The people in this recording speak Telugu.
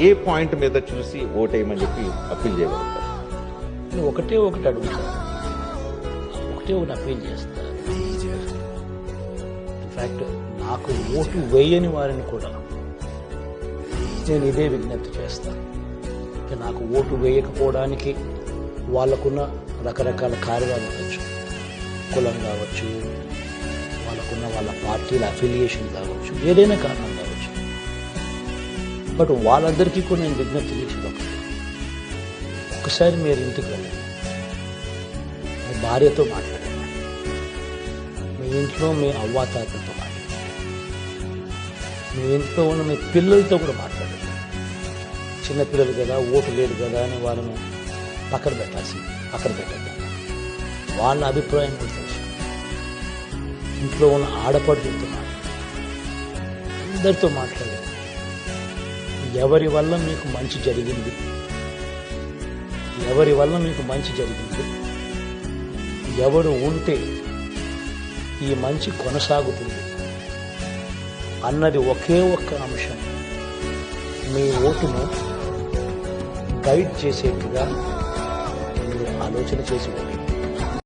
ఏ పాయింట్ మీద చూసి ఓటేయమని చెప్పి అప్పీల్ చేయగలుగుతారు? నేను ఒకటి అడుగుతాను, ఒకటి అప్పీల్ చేస్తాను. ఇన్ఫ్యాక్ట్ నాకు ఓటు వేయని వారిని కూడా నేను ఇదే విజ్ఞప్తి చేస్తాను. నాకు ఓటు వేయకపోవడానికి వాళ్ళకున్న రకరకాల కారణాలు ఉండొచ్చు, కులం కావచ్చు, వాళ్ళకున్న వాళ్ళ పార్టీల అఫిలియేషన్ కావచ్చు, ఏదైనా కారణం కావచ్చు. బట్ వాళ్ళందరికీ కూడా నేను విజ్ఞప్తి చేసేటప్పుడు ఒకసారి మీరు ఇంటికి వెళ్ళండి, మీ భార్యతో మాట్లాడండి, మీ ఇంట్లో మీ అవ్వాతాతలతో మాట్లాడండి, మీ ఇంట్లో ఉన్న మీ పిల్లలతో కూడా మాట్లాడండి. చిన్నపిల్లలు కదా, ఓటు లేదు కదా అని వాళ్ళను పక్కన పెట్టద్దు. వాళ్ళ అభిప్రాయం కూడా తెలుసు. ఇంట్లో ఉన్న ఆడపడుతులతో అందరితో మాట్లాడండి. ఎవరి వల్ల మీకు మంచి జరిగింది, ఎవరు ఉంటే ఈ మంచి కొనసాగుతుంది అన్నది ఒకే ఒక్క అంశం మీ ఓటును గైడ్ చేసేట్టుగా మీరు ఆలోచన చేసి